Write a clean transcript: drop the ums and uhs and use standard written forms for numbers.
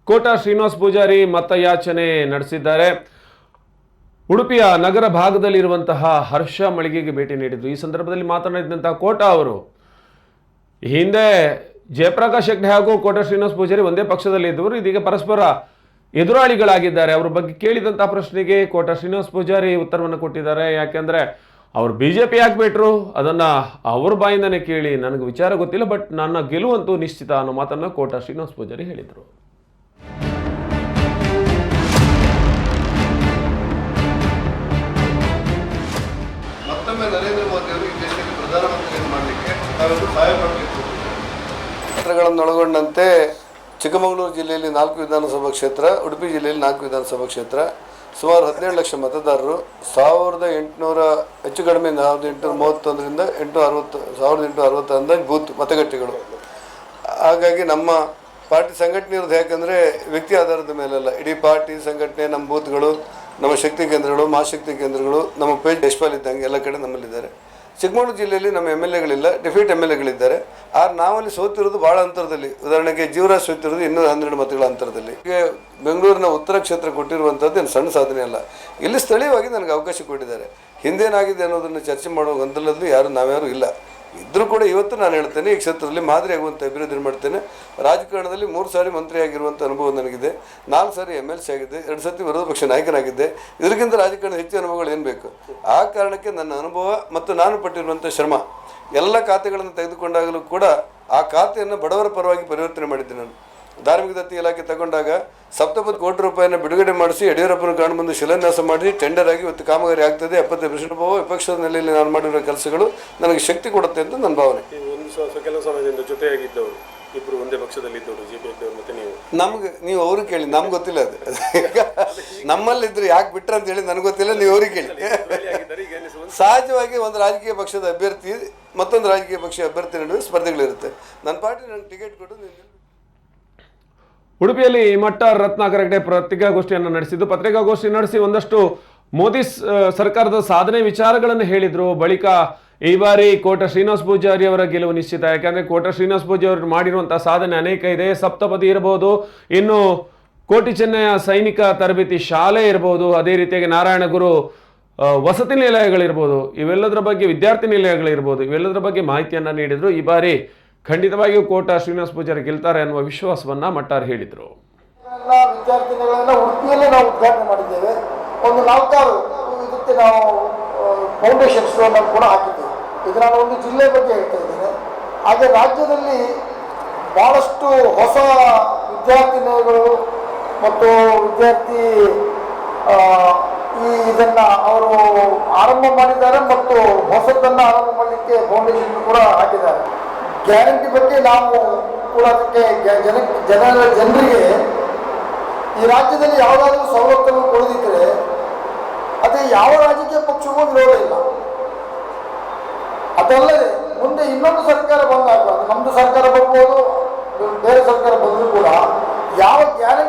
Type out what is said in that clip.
ಕೋಟಾ ಶ್ರೀನಿವಾಸ್ ಪೂಜಾರಿ ಮತಯಾಚನೆ ನಡೆಸಿದ್ದಾರೆ. ಉಡುಪಿಯ ನಗರ ಭಾಗದಲ್ಲಿರುವಂತಹ ಹರ್ಷ ಮಳಿಗೆಗೆ ಭೇಟಿ ನೀಡಿದ್ರು. ಈ ಸಂದರ್ಭದಲ್ಲಿ ಮಾತನಾಡಿದಂತಹ ಕೋಟಾ ಅವರು ಹಿಂದೆ ಜಯಪ್ರಕಾಶ್ ಹೆಗ್ಡೆ ಹಾಗೂ ಕೋಟಾ ಶ್ರೀನಿವಾಸ್ ಪೂಜಾರಿ ಒಂದೇ ಪಕ್ಷದಲ್ಲಿ ಇದ್ದವರು, ಇದೀಗ ಪರಸ್ಪರ ಎದುರಾಳಿಗಳಾಗಿದ್ದಾರೆ. ಅವರ ಬಗ್ಗೆ ಕೇಳಿದಂತಹ ಪ್ರಶ್ನೆಗೆ ಕೋಟಾ ಶ್ರೀನಿವಾಸ್ ಪೂಜಾರಿ ಉತ್ತರವನ್ನು ಕೊಟ್ಟಿದ್ದಾರೆ. ಯಾಕೆಂದ್ರೆ ಅವರು ಬಿಜೆಪಿ ಯಾಕೆ ಬಿಟ್ರು ಅದನ್ನ ಅವ್ರ ಬಾಯಿಂದನೇ ಕೇಳಿ, ನನಗೆ ವಿಚಾರ ಗೊತ್ತಿಲ್ಲ, ಬಟ್ ನನ್ನ ಗೆಲುವಂತೂ ನಿಶ್ಚಿತ ಅನ್ನೋ ಮಾತನ್ನ ಕೋಟಾ ಶ್ರೀನಿವಾಸ್ ಪೂಜಾರಿ ಹೇಳಿದರು. ಮತ್ತೊಮ್ಮೆ ನರೇಂದ್ರ ಮೋದಿ ಅವರು ಈ ದೇಶಕ್ಕೆ ಪ್ರಧಾನಮಂತ್ರಿಯನ್ನು ಮಾಡಲಿಕ್ಕೆ ನಾವೆಲ್ಲರೂ ಸಹಾಯ ಮಾಡಬೇಕು. ಕ್ಷೇತ್ರಗಳನ್ನೊಳಗೊಂಡಂತೆ ಚಿಕ್ಕಮಗಳೂರು ಜಿಲ್ಲೆಯಲ್ಲಿ 4 ವಿಧಾನಸಭಾ ಕ್ಷೇತ್ರ, ಉಡುಪಿ ಜಿಲ್ಲೆಯಲ್ಲಿ 4 ವಿಧಾನಸಭಾ ಕ್ಷೇತ್ರ, ಸುಮಾರು 17 ಲಕ್ಷ ಮತದಾರರು, 1800 ಹೆಚ್ಚು ಕಡಿಮೆ 1831ರಿಂದ 1860 ಅಂದಾಜು ಬೂತ್ ಮತಗಟ್ಟೆಗಳು. ಹಾಗಾಗಿ ನಮ್ಮ ಪಾರ್ಟಿ ಸಂಘಟನೆ ಇರೋದು ಯಾಕಂದರೆ ವ್ಯಕ್ತಿ ಆಧಾರದ ಮೇಲೆಲ್ಲ, ಇಡೀ ಪಾರ್ಟಿ ಸಂಘಟನೆ, ನಮ್ಮ ಬೂತ್ಗಳು, ನಮ್ಮ ಶಕ್ತಿ ಕೇಂದ್ರಗಳು, ಮಹಾಶಕ್ತಿ ಕೇಂದ್ರಗಳು, ನಮ್ಮ ಪೇಜ್ ಯಶ್ಪಾಲ್ ಇದ್ದಂಗೆ ಎಲ್ಲ ಕಡೆ ನಮ್ಮಲ್ಲಿದ್ದಾರೆ. ಚಿಕ್ಕಮಗಳೂರು ಜಿಲ್ಲೆಯಲ್ಲಿ ನಮ್ಮ MLAಗಳಿಲ್ಲ, ಡಿಫೀಟ್ MLAಗಳಿದ್ದಾರೆ. ಆದ್ರೆ ನಾವಲ್ಲಿ ಸೋತಿರೋದು ಭಾಳ ಅಂತರದಲ್ಲಿ. ಉದಾಹರಣೆಗೆ ಜೀವರಾಜ್ ಸೋತಿರೋದು 212 ಮತಗಳ ಅಂತರದಲ್ಲಿ. ಹೀಗೆ ಬೆಂಗಳೂರಿನ ಉತ್ತರ ಕ್ಷೇತ್ರ ಕೊಟ್ಟಿರುವಂಥದ್ದು ಏನು ಸಣ್ಣ ಸಾಧನೆ ಅಲ್ಲ. ಇಲ್ಲಿ ಸ್ಥಳೀಯವಾಗಿ ನನಗೆ ಅವಕಾಶ ಕೊಟ್ಟಿದ್ದಾರೆ. ಹಿಂದೇನಾಗಿದೆ ಅನ್ನೋದನ್ನು ಚರ್ಚೆ ಮಾಡುವ ಗೊಂದಲದ್ದು ನಾವ್ಯಾರು ಇಲ್ಲ. ಇದ್ರೂ ಕೂಡ ಇವತ್ತು ನಾನು ಹೇಳ್ತೇನೆ, ಈ ಕ್ಷೇತ್ರದಲ್ಲಿ ಮಾದರಿ ಆಗುವಂಥ ಅಭಿವೃದ್ಧಿ ಮಾಡ್ತೇನೆ. ರಾಜಕಾರಣದಲ್ಲಿ 3 ಸಾರಿ ಮಂತ್ರಿ ಆಗಿರುವಂಥ ಅನುಭವ ನನಗಿದೆ, 4 ಸಾರಿ MLC ಆಗಿದೆ, 2 ಸತಿ ವಿರೋಧ ಪಕ್ಷ ನಾಯಕನಾಗಿದ್ದೆ. ಇದಕ್ಕಿಂತ ರಾಜಕಾರಣದ ಹೆಚ್ಚು ಅನುಭವಗಳು ಏನು ಬೇಕು? ಆ ಕಾರಣಕ್ಕೆ ನನ್ನ ಅನುಭವ ಮತ್ತು ನಾನು ಪಟ್ಟಿರುವಂಥ ಶ್ರಮ, ಎಲ್ಲ ಖಾತೆಗಳನ್ನು ತೆಗೆದುಕೊಂಡಾಗಲೂ ಕೂಡ ಆ ಖಾತೆಯನ್ನು ಬಡವರ ಪರವಾಗಿ ಪರಿವರ್ತನೆ ಮಾಡಿದ್ದೆ. ನಾನು ಧಾರ್ಮಿಕ ದತ್ತಿ ಇಲಾಖೆ ತಗೊಂಡಾಗ 70 ಕೋಟಿ ರೂಪಾಯಿನ ಬಿಡುಗಡೆ ಮಾಡಿಸಿ ಯಡಿಯೂರಪ್ಪನ ಕಾರಣ ಬಂದು ಶಿಲಾನ್ಯಾಸ ಮಾಡಿ ಟೆಂಡರ್ ಆಗಿ ಇವತ್ತು ಕಾಮಗಾರಿ ಆಗ್ತದೆ. 70% ವಿಪಕ್ಷದ ನೆಲೆಯಲ್ಲಿ ನಾನು ಮಾಡಿರೋ ಕೆಲಸಗಳು ನನಗೆ ಶಕ್ತಿ ಕೊಡುತ್ತೆ ಅಂತ ನನ್ನ ಭಾವನೆ. ಕೆಲವು ಸಮಯದಿಂದ ಜೊತೆಯಾಗಿದ್ದವರು ಇಬ್ಬರು ಒಂದೇ ಪಕ್ಷದಲ್ಲಿದ್ದವರು JPF ಮತ್ತೆ ನೀವು ಅವ್ರಿಗೆ ಕೇಳಿ, ನಮ್ಗೆ ಗೊತ್ತಿಲ್ಲ. ಅದು ನಮ್ಮಲ್ಲಿದ್ರು ಯಾಕೆ ಬಿಟ್ರ ಅಂತ ಹೇಳಿ ನನಗೆ ಗೊತ್ತಿಲ್ಲ, ನೀವು ಅವ್ರಿಗೆ ಕೇಳಿ. ಸಹಜವಾಗಿ ಒಂದು ರಾಜಕೀಯ ಪಕ್ಷದ ಅಭ್ಯರ್ಥಿ ಮತ್ತೊಂದು ರಾಜಕೀಯ ಪಕ್ಷ ಅಭ್ಯರ್ಥಿ ನಡುವೆ ಸ್ಪರ್ಧೆಗಳಿರುತ್ತೆ. ನನ್ನ ಪಾರ್ಟಿ ನನಗೆ ಟಿಕೆಟ್ ಕೊಟ್ಟು ಉಡುಪಿಯಲ್ಲಿ ಮಟ್ಟಾರ್ ರತ್ನಾಕರ್ ಹೆಗ್ಡೆ ಪತ್ರಿಕಾಗೋಷ್ಠಿಯನ್ನು ನಡೆಸಿದ್ದು. ಪತ್ರಿಕಾಗೋಷ್ಠಿ ನಡೆಸಿ ಒಂದಷ್ಟು ಮೋದಿ ಸರ್ಕಾರದ ಸಾಧನೆ ವಿಚಾರಗಳನ್ನು ಹೇಳಿದ್ರು. ಬಳಿಕ ಈ ಬಾರಿ ಕೋಟಾ ಶ್ರೀನಿವಾಸ್ ಪೂಜಾರಿ ಅವರ ಗೆಲುವು ನಿಶ್ಚಿತ. ಯಾಕಂದ್ರೆ ಕೋಟಾ ಶ್ರೀನಿವಾಸ್ ಪೂಜಾರಿ ಅವರು ಮಾಡಿರುವಂತಹ ಸಾಧನೆ ಅನೇಕ ಇದೆ. ಸಪ್ತಪದಿ ಇರಬಹುದು, ಇನ್ನು ಕೋಟಿ ಚೆನ್ನಯ ಸೈನಿಕ ತರಬೇತಿ ಶಾಲೆ ಇರಬಹುದು, ಅದೇ ರೀತಿಯಾಗಿ ನಾರಾಯಣಗುರು ವಸತಿ ನಿಲಯಗಳಿರ್ಬೋದು, ಇವೆಲ್ಲದರ ಬಗ್ಗೆ ವಿದ್ಯಾರ್ಥಿ ನಿಲಯಗಳಿರ್ಬೋದು, ಇವೆಲ್ಲದರ ಬಗ್ಗೆ ಮಾಹಿತಿಯನ್ನ ನೀಡಿದ್ರು. ಈ ಬಾರಿ ಖಂಡಿತವಾಗಿಯೂ ಕೋಟಾ ಶ್ರೀನಿವಾಸ್ ಪೂಜಾರಿ ಗೆಲ್ತಾರೆ ಅನ್ನುವ ವಿಶ್ವಾಸವನ್ನ ಮಟ್ಟಾರ್ ಹೇಳಿದರು. ವಿದ್ಯಾರ್ಥಿನಿಗಳನ್ನ ಉಡುಪಿಯಲ್ಲೇ ನಾವು ಉದ್ಘಾಟನೆ ಮಾಡಿದ್ದೇವೆ. ಒಂದು 4 ಇದಕ್ಕೆ ನಾವು ಫೌಂಡೇಶನ್ ಸ್ಟೋನ್ ಕೂಡ ಹಾಕಿದ್ದೇವೆ. ಇದು ನಾನು ಒಂದು ಜಿಲ್ಲೆ ಬಗ್ಗೆ ಹೇಳ್ತಾ ಇದ್ದೇನೆ. ಹಾಗೆ ರಾಜ್ಯದಲ್ಲಿ ಭಾಳಷ್ಟು ಹೊಸ ವಿದ್ಯಾರ್ಥಿನಿಗಳು ಮತ್ತು ವಿದ್ಯಾರ್ಥಿ ಇದನ್ನು ಅವರು ಆರಂಭ ಮಾಡಿದ್ದಾರೆ ಮತ್ತು ಹೊಸದನ್ನು ಆರಂಭ ಮಾಡಲಿಕ್ಕೆ ಫೌಂಡೇಶನ್ ಕೂಡ ಹಾಕಿದ್ದಾರೆ. ಗ್ಯಾರಂಟಿ ಬಗ್ಗೆ ನಾವು ಕೂಡ ಅದಕ್ಕೆ ಜನರಿಗೆ ಈ ರಾಜ್ಯದಲ್ಲಿ ಯಾವುದಾದ್ರೂ ಸವಲತ್ತನ್ನು ಕೊಡದಿದ್ದರೆ ಅದೇ ಯಾವ ರಾಜಕೀಯ ಪಕ್ಷವೂ ವಿರೋಧ ಇಲ್ಲ. ಅದಲ್ಲದೆ ಮುಂದೆ ಇನ್ನೊಂದು ಸರ್ಕಾರ ಬಂದಾಗ, ನಮ್ಮದು ಸರ್ಕಾರ ಬರ್ಬೋದು, ಬೇರೆ ಸರ್ಕಾರ ಬಂದರೂ ಕೂಡ ಯಾವ ಗ್ಯಾರಂಟಿ